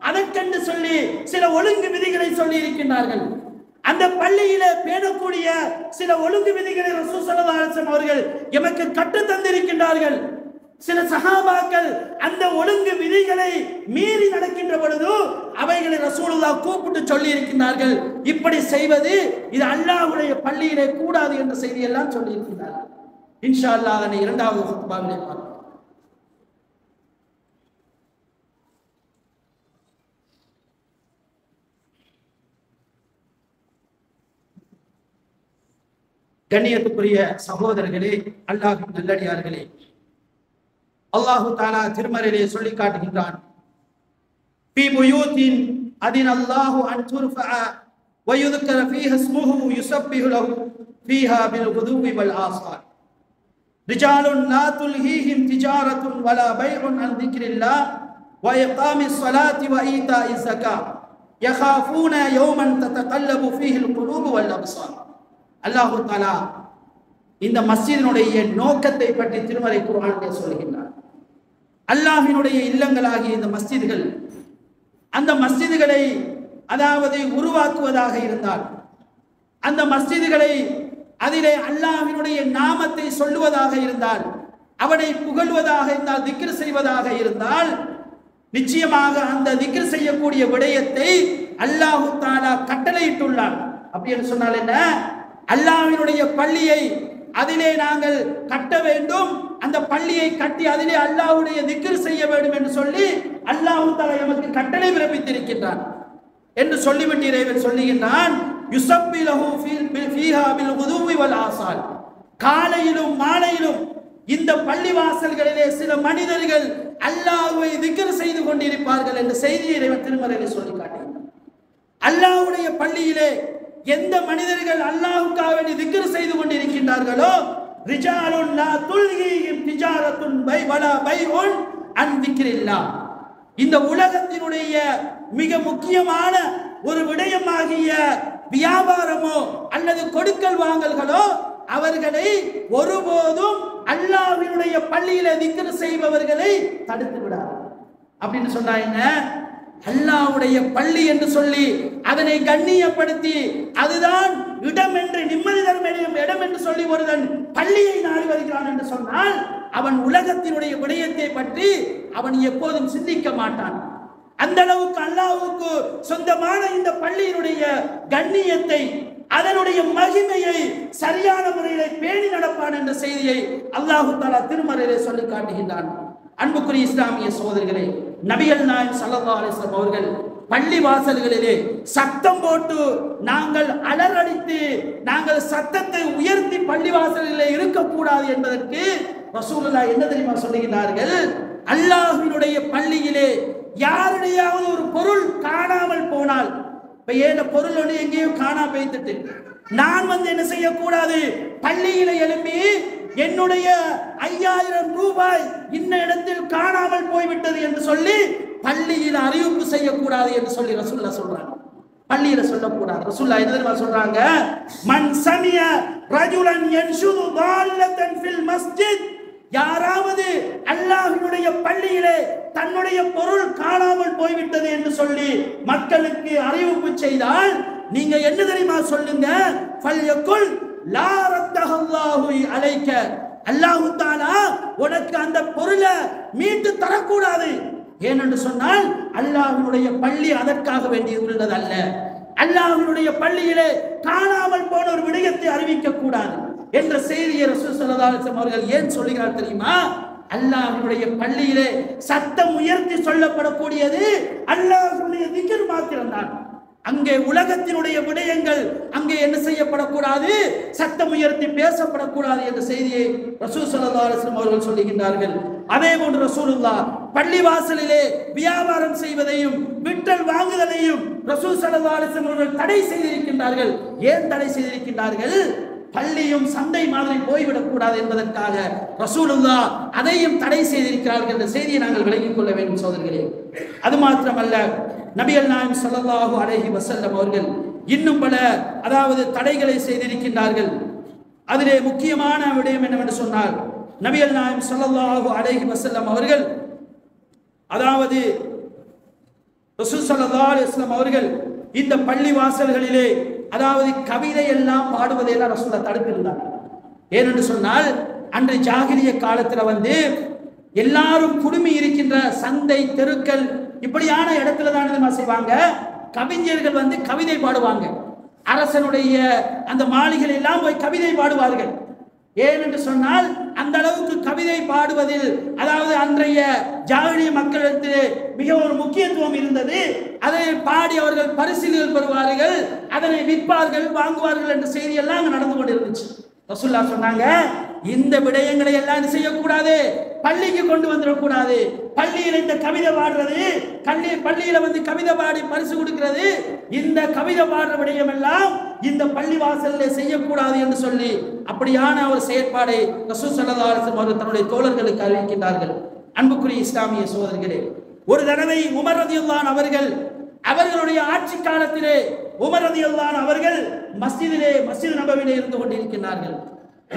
அதற்கென்று சொல்லி சில ஒழுங்கு விதிகளை சொல்லி இருக்கின்றார்கள். அந்த பள்ளியில பேணக்கூடிய சில ஒழுங்கு விதிகளை ரசூல் ஸல்லல்லாஹு அலைஹி வஸல்லம் அவர்கள் எமக்கு கற்று தந்திருக்கின்றார்கள். சில சஹாபாக்கள் அந்த ஒழுங்கு விதிகளை மீறி நடக்கின்ற பொழுது அவைகளை ரசூலுல்லாஹ் கூப்பிட்டு சொல்லி இருக்கின்றார்கள். இப்படி செய்வது இது அல்லாஹ்வுடைய பள்ளியிலே கூடாது என்ற செய்தியெல்லாம் சொல்லி இருக்கின்றார்கள். இன்ஷா அல்லாஹ் அதனை இரண்டாவது ஹுத்பாவிலே பார்ப்போம். கண்ணியத்துக்குரிய சகோதரர்களே, அல்லாஹ்வின் நல்லடியார்களே, அல்லாஹ் தஆலா திருமறையிலே சொல்லி காட்டுகின்றான், ஃபீ புயூத்தின் அதினல்லாஹு அன் துர்ஃபஅ வ யுذكر فيها اسمه يسبح له فيها بالغدو والآصال رجال لا تلهيهم تجارة ولا بيع عن ذكر الله وإقام الصلاة وإيتاء الزكاة يخافون يوما تتقلب فيه القلوب والأبصار. அல்லாஹ் தஆலா இந்த மஸ்ஜிதினுடைய நோக்கத்தை பற்றி திருமறை குர்ஆனிலே சொல்கின்றார். அல்லாஹ்வினுடைய இல்லங்களாகிய இந்த மஸ்ஜிதுகள், அந்த மஸ்ஜிதுகளை உருவாக்குவதாக இருந்தால், அந்த மஸ்ஜிதுகளை அதிலே அல்லாஹ்வினுடைய நாமத்தை சொல்லுவதாக இருந்தால், அவனை புகழ்வதாக இருந்தால், திக்ர் செய்வதாக இருந்தால், நிச்சயமாக அந்த திக்ர் செய்யக்கூடிய விடயத்தை அல்லாஹ் தஆலா கட்டளையிட்டுள்ளார். அப்படி என்று சொன்னால் என்ன? அல்லாஹ்வினுடைய பள்ளியை அதிலே நாங்கள் கட்ட வேண்டும், அந்த பள்ளியை கட்டி அதிலே அல்லாஹ்வுடைய திக்ர் செய்ய வேண்டும் என்று சொல்லி அல்லாஹ் தஆலா நமக்கு கட்டளை பிறப்பித்திருக்கின்றான் என்று சொல்லிவிட்டு இறைவன் சொல்லுகின்றான், யுஸப்பிலஹு ஃபீஹா பில் குதுவி வல் ஆசால். காலையிலும் மாலையிலும் இந்த பள்ளிவாசல்களிலே சில மனிதர்கள் அல்லாஹ்வை திக்ர் செய்து கொண்டிருப்பார்கள் என்ற செய்தியை இறைவன் திருமறையிலே சொல்லி காட்டுகிறான். அல்லாஹ்வுடைய பள்ளியிலே எந்த மனிதர்கள் அல்லாஹ்வுக்காக வேண்டி திக்ர் செய்து கொண்டிருக்கின்றார்களோ, ரிஜாலுன் லா துல்ஹீஹிம் திஜாரத்துன் வலா பைஉன் அன் திக்ரில்லாஹ். இந்த உலகத்தினுடைய மிக முக்கியமான ஒரு விடயமாகிய வியாபாரமோ அல்லது கொடுக்கல் வாங்கல்களோ அவர்களை ஒருபோதும் அல்லாஹ்வினுடைய பள்ளியிலே திக்ர் செய்பவர்களை தடுத்து விடாது. அப்படின்னு சொன்னா என்ன? அல்லாஹ்வுடைய பள்ளி என்று சொல்லி அதனை கண்ணியப்படுத்தி அதுதான் இடம் என்று நிம்மதி தரும் இடம் என்று சொல்லி ஒருவன் பள்ளியை நாடி வருகிறான் என்று சொன்னால் அவன் உலகத்தினுடைய விடயத்தை பற்றி அவன் எப்போதும் சிந்திக்க மாட்டான். அந்த அளவுக்கு அல்லாஹ்வுக்கு சொந்தமான இந்த பள்ளியினுடைய கண்ணியத்தை, அதனுடைய மகிமையை சரியான முறையில் பேணி நடப்பான் என்ற செய்தியை அல்லாஹ் தஆலா திருமறையிலே சொல்லி காட்டுகின்றான். அன்புக்குரிய இஸ்லாமிய சகோதரர்களே, நபிகள் நாயகம் ஸல்லல்லாஹு அலைஹி வஸல்லம் அவர்கள் பள்ளி வாசல்களிலே சத்தம் போட்டு நாங்கள் அலறடித்து நாங்கள் சத்தத்தை உயர்த்தி பள்ளி வாசல்களிலே இருக்கக்கூடாது என்பதற்கு ரசூலுல்லாஹ் என்ன தெரியுமா சொல்லுகிறார்கள்? அல்லாஹ்வினுடைய பள்ளியிலே யாருடையாவது ஒரு பொருள் காணாமல் போனால், இப்ப ஏன் பொருள் ஒன்று எங்கேயும் காணா போய்த்துட்டு நான் என்ன செய்யக்கூடாது, பள்ளியில எழுப்பி என்னுடைய 5000 ரூபாய் இன்ன இடத்தில் காணாமல் போய்விட்டது என்று சொல்லி பள்ளியில் அறிவிப்பு செய்யக்கூடாது என்று சொல்லி ரசூலுல்லாஹ் சொல்றாங்க. பள்ளியில சொல்லக்கூடாது. ரசூலுல்லாஹ் என்ன சொல்றாங்க? மன் சமிய ரஜுலன் யன்ஷுது தால்லத்தன் ஃபில் மஸ்ஜித், யாராவது அல்லாஹ்வுடைய பள்ளியிலே தன்னுடைய பொருள் காணாமல் போய்விட்டது என்று சொல்லி மக்களுக்கு அறிவிப்பு செய்தால் நீங்க என்ன தெரியுமா சொல்லுங்க? ஃபல்யகுல் லா ரத்தஹல்லாஹு அலைக்க, அல்லாஹ் தஆலா உனக்கு அந்த பொருளை மீட்டு தரக்கூடாது. ஏனென்று சொன்னால் அல்லாஹ்வுடைய பள்ளி அதற்காக வேண்டி உள்ளது அல்ல. அல்லாஹ்வுடைய பள்ளியிலே காணாமல் போன ஒரு விடயத்தை அறிவிக்க கூடாது என்ற செய்தியை ரசூல் ஸல்லல்லாஹு அலைஹி வஸல்லம் அவர்கள் ஏன் சொல்கிறார் தெரியுமா? அல்லாஹ்வுடைய பள்ளியிலே சத்தம் உயர்த்தி சொல்லப்படக்கூடியது அல்லாஹ்வுடைய திக்ர் மாத்திரம்தான். அங்கே உலகத்தினுடைய விடயங்கள் அங்கே என்ன செய்யப்படக்கூடாது, சத்தம் உயர்த்தி பேசப்படக்கூடாது என்ற செய்தியை ரசூல் ஸல்லல்லாஹு அலைஹி வஸல்லம் அவர்கள் சொல்லுகின்றார்கள். அதே போன்று ரசூலுல்லாஹ் பள்ளி வாசலிலே வியாபாரம் செய்வதையும் விற்றல் வாங்குதலையும் ரசூல் ஸல்லல்லாஹு அலைஹி வஸல்லம் அவர்கள் தடை செய்திருக்கின்றார்கள். ஏன் தடை செய்திருக்கின்றார்கள்? பள்ளியும் சந்தை மாதிரி போய்விடக் கூடாது என்பதற்காக ரசூலுல்லாஹ் அதையும் தடை செய்திருக்கிறார்கள் என்ற செய்தியை நாங்கள் விளங்கிக் கொள்ள வேண்டும் சகோதரர்களே. அது மாத்திரமல்ல, நபிகள் நாயகம் ஸல்லல்லாஹு அலைஹி வஸல்லம் அவர்கள் இன்னும் பல தடைகளை செய்திருக்கின்றார்கள். அதிலே முக்கியமான விடயம் என்னவென்று சொன்னால், நபிகள் நாயகம் ஸல்லல்லாஹு அலைஹி வஸல்லம் அவர்கள் ரசூல் ஸல்லல்லாஹு அலைஹி வஸல்லம் அவர்கள் இந்த பள்ளி வாசல்களிலே கவிதை எல்லாம் பாடுவதையெல்லாம் ரசூலுல்லாஹ் தடுத்திருந்தார். ஏனென்று சொன்னால் அன்று ஜாகிலிய காலத்தில் எல்லாரும் குடுமி இருக்கின்ற சந்தை தெருக்கள் இப்படியான இடத்துல தான் என்ன செய்வாங்க, கவிஞர்கள் கவிதை பாடுவாங்க. அரசனுடைய அந்த மாளிகைகள் எல்லாம் போய் கவிதை பாடுவார்கள். ஏனென்று சொன்னால் அந்த அளவுக்கு கவிதை பாடுவதில் அன்றைய ஜாகிலிய மக்களிடத்தில் மிக ஒரு முக்கியத்துவம் இருந்தது. அதை பாடி அவர்கள் பரிசுகள் பெறுவார்கள், அதனை விற்பார்கள், வாங்குவார்கள் என்ற செய்தி எல்லாம் நடந்து கொண்டிருந்துச்சு. ரசூலுல்லாஹ் சொன்னாங்க, இந்த விடயங்களை எல்லாம் செய்யக்கூடாது, பள்ளிக்கு கொண்டு வந்துடக்கூடாது. பள்ளியில இந்த கவிதை பாடுறது, பள்ளியில கவிதை பாடி பரிசு கொடுக்கிறது, இந்த கவிதை பாடுற விடயம் எல்லாம் இந்த பள்ளி வாசலில் செய்யக்கூடாது என்று சொல்லி அப்படியான ஒரு செயற்பாடை ரசூல் ஸல்லல்லாஹு அலைஹி வஸல்லம் அவர்கள் தன்னுடைய தோழர்களுக்கு அறிவிக்கின்றார்கள். அன்புக்குரிய இஸ்லாமிய சகோதரர்களே, ஒரு தடவை உமர் ரலியல்லாஹு அன்ஹு அவர்களுடைய ஆட்சி காலத்திலே உமர் ரலியல்லாஹு அன்ஹு அவர்கள் மஸ்ஜித் நபவியிலே இருந்து கொண்டிருக்கிறார்கள்.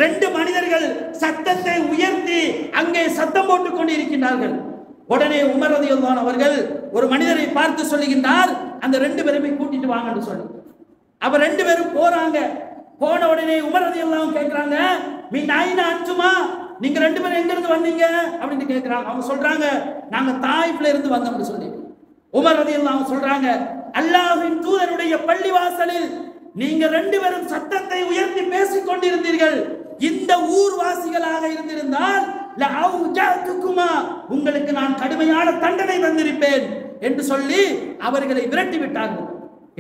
2 மனிதர்கள் சத்தத்தை உயர்த்தி அங்கே சத்தம் போட்டுக் கொண்டிருக்கிறார்கள். உடனே உமர் ரலியல்லாஹு அன்ஹு அவர்கள் ஒரு மனிதரை பார்த்து சொல்லுகின்றார், அந்த 2 பேருமே கூட்டிட்டு வாங்கன்னு சொல்லி. அவர் 2 பேரும் போறாங்க. போன உடனே உமர் ரலியல்லாஹு அன்ஹு கேட்கிறாங்க, மின் ஐன அன்துமா, நீங்க 2 பேரும் எங்க இருந்து வந்தீங்க அப்படின்னு கேட்கிறாங்க. அவங்க சொல்றாங்க, நாங்க தாயிஃப்ல இருந்து வந்தோம்னு சொல்லி. உமர் ரலியல்லாஹு அன்ஹு சொல்றாங்க, அல்லாஹ்வின் தூதருடைய பள்ளி வாசலில் நீங்க 2 பேரும் சத்தத்தை உயர்த்தி பேசிக் கொண்டிருந்தீர்கள். இந்த ஊர்வாசிகளாக இருந்திருந்தால் உங்களுக்கு நான் கடுமையான தண்டனை தந்திருப்பேன் என்று சொல்லி அவர்களை விரட்டி விட்டார்கள்.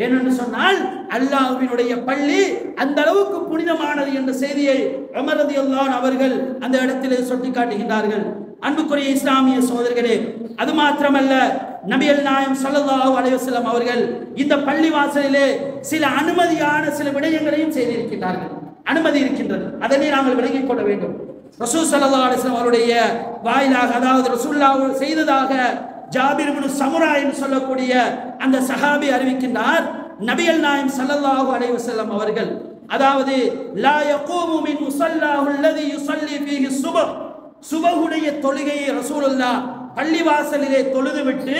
ஏனென்று சொன்னால் அல்லாஹ்வினுடைய பள்ளி அந்த அளவுக்கு புனிதமானது என்ற செய்தியை உமர் ரலியல்லாஹு அன்ஹு அவர்கள் அந்த இடத்திலே சுட்டி காட்டுகின்றார்கள். அன்புக்குரிய இஸ்லாமிய சகோதரர்களே, அது மாத்திரமல்ல, நபிகள் நாயகம் ஸல்லல்லாஹு அலைஹி வஸல்லம் அவர்கள் இந்த பள்ளி வாசலிலே சில அனுமதியான சில விடயங்களையும் செய்திருக்கிறார்கள். அனுமதி இருக்கின்றது, அதனை நாங்கள் விளங்கிக் கொள்ள வேண்டும். ரசூல் ஸல்லல்லாஹு அலைஹி வஸல்லம் அவருடைய வாயிலாக ரசூலுல்லாஹ் செய்ததாக ஜாபிர் இப்னு சமுரா என்று சொல்லக்கூடிய அந்த சஹாபி அறிவிக்கின்றார், நபிகள் நாயகம் ஸல்லல்லாஹு அலைஹி வஸல்லம் அவர்கள் லா யகூமு மின் முஸல்லாஹு அல்லதி யுஸல்லி ஃபீஹி சுபஹ், சுபஹுடைய தொழுகையை ரசூலுல்லாஹ் பள்ளிவாசலிலே தொழுதுவிட்டு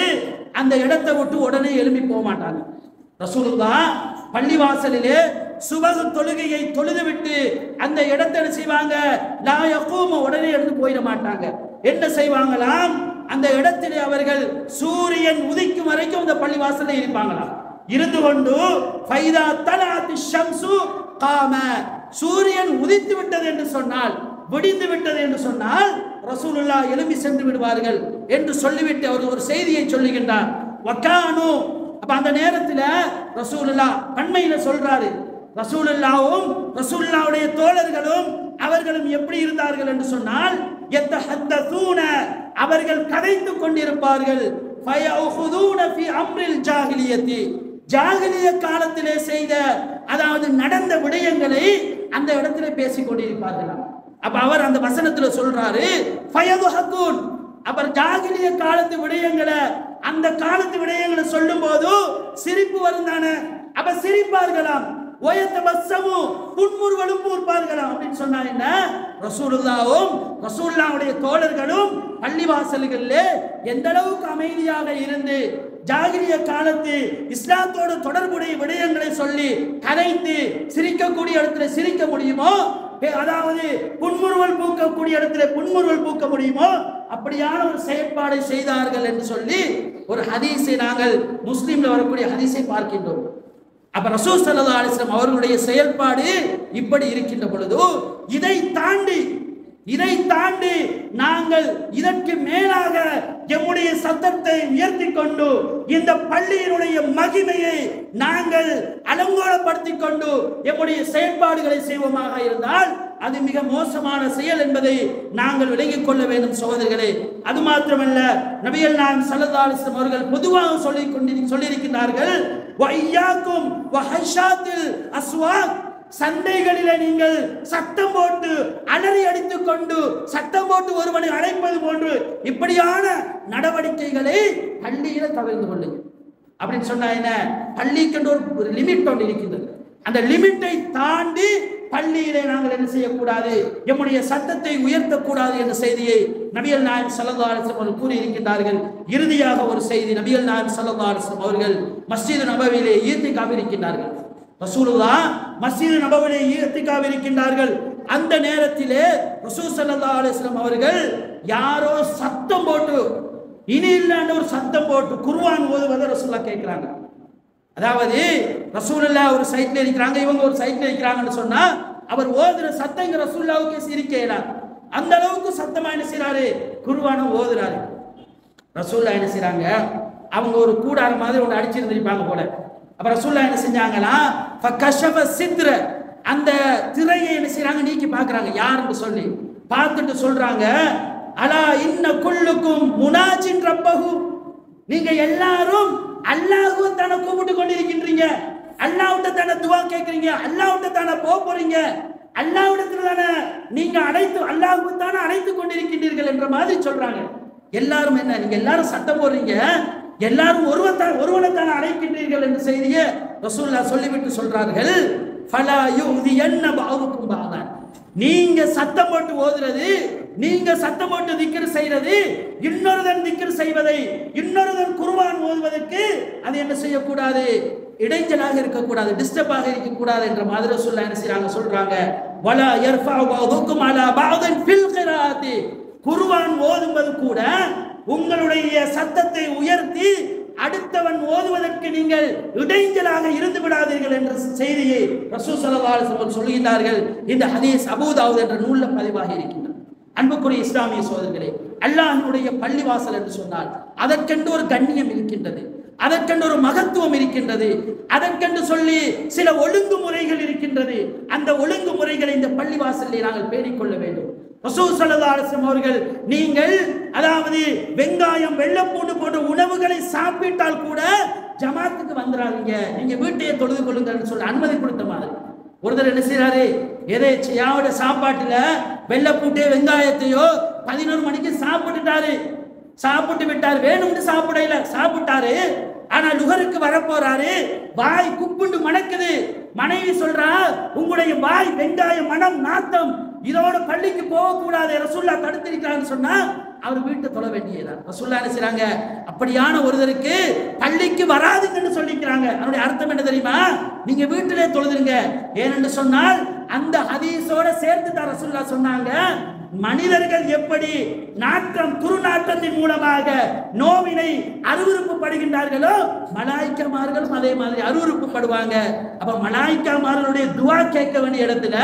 அந்த இடத்தை விட்டு உடனே எழும்பி போக மாட்டாங்க. ரசூலுல்லாஹ் பள்ளிவாசலிலே சுபஹ் தொழுகையை தொழுதுவிட்டு அந்த இடத்தை செய்வாங்க, லா யகூமு, உடனே எடுத்து போயிட மாட்டாங்க. என்ன செய்வாங்களாம், அந்த இடத்திலே அவர்கள் சூரியன் உதிக்கும் வரைக்கும் அந்த பள்ளிவாசல்ல இருப்பாங்களாம். இருந்து கொண்டு ஃபைதா தலஅத்தி ஷம்சு காம, சூரியன் உதித்து விட்டது என்று சொன்னால், விடிந்து விட்டது என்று சொன்னால் ரசூலுல்லாஹ் எழும்பி சென்று விடுவார்கள் என்று சொல்லிவிட்டு அவர் ஒரு செய்தியை சொல்லுகின்றார். வகானு, அப்ப அந்த நேரத்தில் ரசூலுல்லாஹ் பன்மையில சொல்றாரு, ரசூலுல்லாஹ்வும் ரசூலுல்லாஹ்வுடைய தோழர்களும் அவர்களும் எப்படி இருந்தார்கள் என்று சொன்னால், யத்தஹத்தஸூன, அவர்கள் கதைத்துக் கொண்டிருப்பார்கள், ஃபயஉஹுதூன ஃபி அம்ரில் ஜாஹிலியத்தி, ஜாஹிலிய காலத்திலே செய்த, அதாவது நடந்த விடயங்களை அந்த இடத்திலே பேசிக் கொண்டிருப்பார்களாம். அப்ப அவர் அந்த வசனத்துல சொல்றாரு, ஃபயதுஹகூன், அப்ப ஜாஹிலிய காலத்து விடயங்களை, அந்த காலத்து விடயங்களை சொல்லும் போது சிரிப்பு வரும் தானே, அப்ப சிரிப்பார்களாம். ஒயத்தபஸ்ஸமு, புன்முறுவலும் பூர்ப்பார்களாம். அப்படின்னு சொன்னா என்ன, ரசூலுல்லாஹ்வும் ரசூலுல்லாஹ்வுடைய தோழர்களும் பள்ளிவாசல்களிலே எந்த அளவுக்கு அமைதியாக இருந்து ஜாகிலிய காலத்து இஸ்லாத்தோடு தொடர்புடைய விடயங்களை சொல்லி கதைத்து சிரிக்கக்கூடிய இடத்துல சிரிக்க முடியுமோ, அதாவது புன்முறுவல் பூக்கக்கூடிய இடத்துல புன்முறுவல் பூக்க முடியுமோ, அப்படியான ஒரு செயற்பாடை செய்தார்கள் என்று சொல்லி ஒரு ஹதீஸை நாங்கள் முஸ்லிம்ல வரக்கூடிய ஹதீஸை பார்க்கின்றோம். அப்ப ரசூல் ஸல்லல்லாஹு அலைஹி வஸல்லம் அவர்களுடைய செயல்பாடு இப்படி இருக்கின்ற பொழுது, இதை தாண்டி நாங்கள் இதற்கு மேலாக எம்முடைய சத்தத்தை உயர்த்தி கொண்டு இந்த பள்ளியினுடைய மகிமையை நாங்கள் அலங்கோலப்படுத்திக் கொண்டு எம்முடைய செயல்பாடுகளை செய்வோமாக இருந்தால் அது மிக மோசமான செயல் என்பதை நாங்கள் விளங்கிக் கொள்ள வேண்டும் சகோதரர்களே. அது மாத்திரமல்ல, நபிகள் நாயகம் ஸல்லல்லாஹு அலைஹி வஸல்லம் அவர்கள் பொதுவாக சொல்லியிருக்கிறார்கள், வய்யாக்கும் வஹஷாத்தில் அஸ்வாக், சந்தைகளிலே நீங்கள் சத்தம் போட்டு அலறி அடித்துக் கொண்டு சத்தம் போட்டு ஒருவனை அழைப்பது போன்று இப்படியான நடவடிக்கைகளை பள்ளியில தவிர்த்து கொள்ளுங்கள். அப்படின்னு சொன்னா என்ன, பள்ளிக்கு ஒரு லிமிட் ஒன்று இருக்கின்றது. அந்த லிமிட்டை தாண்டி பள்ளியிலே நாங்கள் என்ன செய்யக்கூடாது, எம்முடைய சத்தத்தை உயர்த்தக்கூடாது என்ற செய்தியை நபிகள் நாயகம் ஸல்லல்லாஹு அலைஹி வஸல்லம் அவர்கள் கூறி இருக்கின்றார்கள். இறுதியாக ஒரு செய்தி, நபிகள் நாயகம் ஸல்லல்லாஹு அலைஹி வஸல்லம் அவர்கள் மஸ்ஜித் நபவியிலே ஈத்திகாஃப் இருக்கின்றார்கள். ரசூலுல்லாஹ் மஸ்ஜித் நபவியிலே ஈத்திகாஃப் இருக்கின்றார்கள். அந்த நேரத்திலே ரசூல் ஸல்லல்லாஹு அலைஹி வஸல்லம் அவர்கள் யாரோ சத்தம் போட்டு, இனி இல்லாத ஒரு சத்தம் போட்டு குர்ஆன் ஓதுவதை ரசூலுல்லாஹ் கேட்கிறாங்க. அதாவது ரசூலுல்லாஹ் ஒரு சைட்ல இருக்கிறாங்க, இவங்க ஒரு சைட்ல இருக்கிறாங்கன்னு சொன்னா அவர் ஓதுற சத்தங்க ரசூலுல்லாஹ்வுக்கு சிரிக்கல, அந்த அளவுக்கு சத்தமா என்ன செய்றாரு, குர்ஆனை ஓதுறாரு. ரசூலுல்லாஹ் என்ன செய்றாங்க, அவங்க ஒரு கூடார மாதிரி ஒன்று அடிச்சிருந்திருப்பாங்க போல. அப்ப ரசூலுல்லாஹ் என்ன செஞ்சாங்களா, ஃபகஷஃப சித்ர, அந்த திரையை என்ன செய்றாங்க, நீக்கி பார்க்கறாங்க யாருன்னு சொல்லி பார்த்துட்டு சொல்றாங்க, அலா இன்ன குல்லுக்கும் முனாஜின் ரப்பஹு, நீங்க எல்லாரும் அல்லாஹ்வை தான கூப்பிட்டு கொண்டிருக்கின்றீங்க, அல்லாஹ்விட்ட தான துஆ கேக்குறீங்க, அல்லாஹ்விட்ட தான போறீங்க, அல்லாஹ்விடத்துல தான நீங்க அல்லாஹ்வை தான அழைத்து கொண்டிருக்கின்றீர்கள் என்ற மாதிரி சொல்றாங்க. எல்லாரும் என்ன, நீங்க எல்லாரும் சத்தம் போடுறீங்க, எல்லாரும் ஒருவனை தான அழைக்கின்றீர்கள் என்ற செய்தியை ரசூலுல்லாஹ் சொல்லிவிட்டு சொல்றார்கள், ஃபலா யுதியன்ன பஅதுக்கும் பஅதான், நீங்க சத்தம் போட்டு ஓதுறது, நீங்க சத்தம் போட்டு திக்ர் செய்யறது, இன்னொருதன் திக்ர் செய்வதை, இன்னொருதன் குர்ஆன் ஓதுவதற்கு அது என்ன செய்யக்கூடாது, இடைஞ்சலாக இருக்கக்கூடாது, டிஸ்டர்பாக இருக்கக்கூடாது என்ற மாதிரி ரசூலுல்லாஹ் என்ன செய்றாங்க, சொல்றாங்க, வலா யர்ஃபஉ பஅதுக்கும் அலா பஅதின் ஃபில் கிராஅத்தி, குர்ஆன் ஓதுவது கூட உங்களுடைய சத்தத்தை உயர்த்தி அடுத்தவன் ஓதுவதற்கு நீங்கள் இடைஞ்சலாக இருந்து விடாதீர்கள் என்ற செய்தியை ரசூல் ஸல்லல்லாஹு அலைஹி வஸல்லம் சொல்கிறார்கள். இந்த ஹதீஸ் அபூ தாவூத் என்ற நூலில் பதிவாகி இருக்கின்றது. அன்புக்குரிய இஸ்லாமிய சகோதரர்களே, அல்லாஹ்வுடைய பள்ளிவாசல் என்று சொன்னால் அதற்கென்று ஒரு கண்ணியம் இருக்கின்றது, அதற்கென்று ஒரு மகத்துவம் இருக்கின்றது, அதற்கென்று சொல்லி சில ஒழுங்குமுறைகள் இருக்கின்றது. அந்த ஒழுங்குமுறைகளை இந்த பள்ளிவாசலில் நாங்கள் பேணிக்கொள்ள வேண்டும். ரசூல் ஸல்லல்லாஹு அலைஹி வஸல்லம் அவர்கள், நீங்கள் அதாவது வெங்காயம் வெள்ளைப்பூண்டு போன்ற உணவுகளை சாப்பிட்டால் கூட ஜமாத்துக்கு வந்துடாதீங்க, நீங்க வீட்டையே தொழுது கொள்ளுங்கள்னு சொல்லி அனுமதி கொடுத்த மாதிரி. ஒருத்தர் என்ன செய்யறாரு, எதையாவோட சாப்பாட்டுல வெள்ளைப்பூட்டையோ வெங்காயத்தையோ 11 மணிக்கு சாப்பிட்டு விட்டாரு, வேணும்னு சாப்பிட்டாரு. ஆனா லுகருக்கு வரப்போறாரு, வாய் குப்புண்டு மணக்குது. மனைவி சொல்றா, உங்களுடைய வாய் வெங்காய மனம் நாத்தம், இதோட பள்ளிக்கு போக கூடாது ரசூலுல்லாஹ் தடுத்திருக்கான்னு சொன்னா அவர் வீட்டை தொழ வேண்டியதான். ரசூலுல்லாஹ் என்ன செய்றாங்க, அப்படியான ஒருவருக்கு பள்ளிக்கு வராதுங்கன்னு சொல்லிக்கிறாங்க. அதனுடைய அர்த்தம் என்ன தெரியுமா, நீங்க வீட்டிலே தொழுதுருங்க. ஏனென்று சொன்னால் அந்த ஹதீஸோட சேர்த்து தான் ரசூலுல்லாஹ் சொன்னாங்க, மனிதர்கள் எப்படி நாட்டம் துருநாட்டத்தின் மூலமாக நோவினை அருவருப்பு படுகின்றார்களோ மலாய்க்காமார்களும் அதே மாதிரி அருவருப்பு படுவாங்க. அப்ப மலாய்க்காமார்களுடைய துவா கேட்க வேண்டிய இடத்துல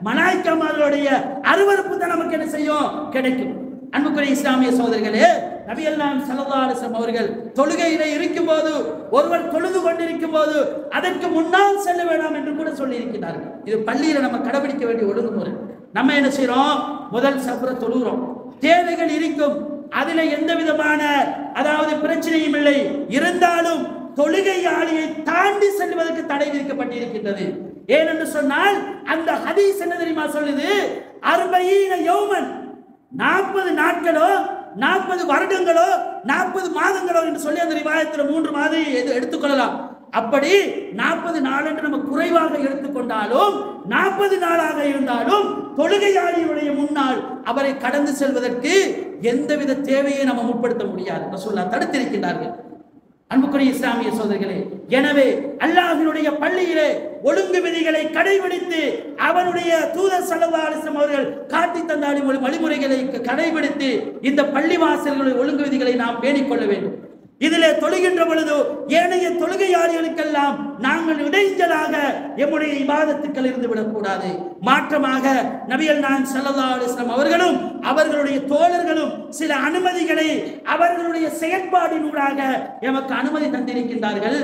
மலாய்க்காமார்களுடைய அருவருப்பு தான் நமக்கு என்ன செய்யும், கிடைக்கும். அன்புக்குரிய இஸ்லாமிய சகோதரர்களே, நபிகள் நாயகம் ஸல்லல்லாஹு அலைஹி வஸல்லம் அவர்கள் தொழுகையிலே இருக்கும்போது, ஒருவர் தொழுது கொண்டிருக்கும் போது அதற்கு முன்னால் செல்ல வேண்டாம் என்று கூட சொல்லி இருக்கிறார்கள். இது பள்ளியில நம்ம கடைபிடிக்க வேண்டிய ஒழுங்குமுறை. நம்ம என்ன செய்யறோம், முதல் சஃப்ர தொழுகிறோம், தேவைகள் இருக்கும், அதில எந்த விதமான அதாவது பிரச்சனையும் இல்லை. இருந்தாலும் தொழுகையாளியை தாண்டி செல்வதற்கு தடை விதிக்கப்பட்டிருக்கின்றது. ஏனென்று சொன்னால் அந்த ஹதீஸ் என்ன தெரியுமா சொல்லுது, 40 யௌமன், 40 நாட்களோ 40 வருடங்களோ 40 மாதங்களோ என்று சொல்லி அந்த ரிவாயத்தில் 3 மாதம் எடுத்துக்கொள்ளலாம். அப்படி 40 நாள் என்று நம்ம குறைவாக எடுத்துக்கொண்டாலும் 40 நாளாக இருந்தாலும் தொழுகையாளியுடைய முன்னால் அவரை கடந்து செல்வதற்கு எந்தவித தேவையை நம்ம முற்படுத்த முடியாது. ரசூலுல்லாஹ் தடுத்திருக்கிறார்கள். அன்புக்குரிய இஸ்லாமிய சகோதரர்களே, எனவே அல்லாஹ்வினுடைய பள்ளியிலே ஒழுங்கு விதிகளை கடைபிடித்து அவனுடைய தூதர் ஸல்லல்லாஹு அலைஹி வஸல்லம் அவர்கள் காட்டி தந்த வழிமுறைகளை கடைபிடித்து இந்த பள்ளிவாசல்களுடைய ஒழுங்கு விதிகளை நாம் பேணிக்கொள்ள வேண்டும். இதிலே தொழுகின்ற பொழுது ஏனைய தொழுகையாளிகளுக்கெல்லாம் நாங்கள் இடைஞ்சலாக எம்முடைய இபாதத்துக்கள் இருந்து விடக்கூடாது. மாற்றமாக நபிகள் நாயகம் ஸல்லல்லாஹு அலைஹி வஸல்லம் அவர்களும் அவர்களுடைய தோழர்களும் சில அனுமதிகளை அவர்களுடைய செயற்பாடினூடாக எமக்கு அனுமதி தந்திருக்கின்றார்கள்.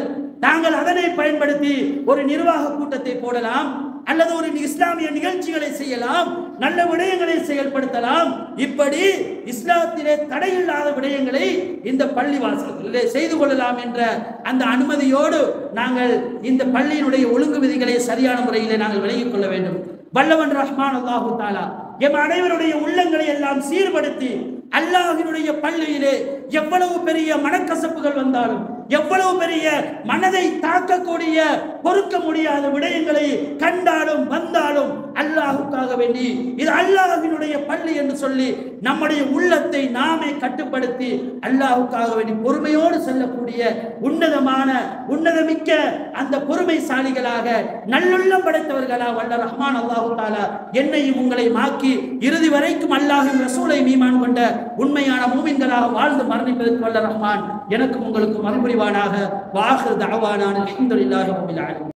நாங்கள் அதனை பயன்படுத்தி ஒரு நிர்வாக கூட்டத்தை போடலாம், அல்லது ஒரு இஸ்லாமிய நிகழ்ச்சிகளை செய்யலாம், நல்ல விடயங்களை செயல்படுத்தலாம். இப்படி இஸ்லாத்திலே தடையில்லாத விடயங்களை இந்த பள்ளி வாசல்களிலே செய்து கொள்ளலாம் என்ற அந்த அனுமதியோடு நாங்கள் இந்த பள்ளியினுடைய ஒழுங்கு விதிகளை சரியான முறையிலே நாங்கள் விளங்கிக் கொள்ள வேண்டும். வல்லவன் ரஹ்மான் அல்லாஹு தஆலா எம் அனைவருடைய உள்ளங்களை எல்லாம் சீர்படுத்தி அல்லாஹ்வினுடைய பள்ளியிலே எவ்வளவு பெரிய மனக்கசப்புகள் வந்தாலும், எவ்வளவு பெரிய மனதை தாக்கக்கூடிய பொறுக்க முடியாத விடயங்களை கண்டாலும் வந்தாலும் அல்லாஹுக்காக வேண்டி இது அல்லாஹ்வினுடைய பள்ளி என்று சொல்லி நம்முடைய உள்ளத்தை நாமே கட்டுப்படுத்தி அல்லாஹுக்காக வேண்டி பொறுமையோடு செல்லக்கூடிய உன்னதமிக்க அந்த பொறுமைசாலிகளாக நல்லுள்ளம் படைத்தவர்களா வல்ல ரஹ்மான் அல்லாஹு தஆலா என்னையும் உங்களை மாக்கி இறுதி வரைக்கும் அல்லாஹ்வின் ரசூலை ஈமான் கொண்ட உண்மையான மூமின்களாக வாழ்ந்து மரணிப்பதற்கு வல்ல ரஹ்மான் எனக்கும் உங்களுக்கும் அருள் புரிவானாக. வாஹிர் தஅவானா அல்ஹம்துலில்லாஹி ரப்பில் ஆலமீன்.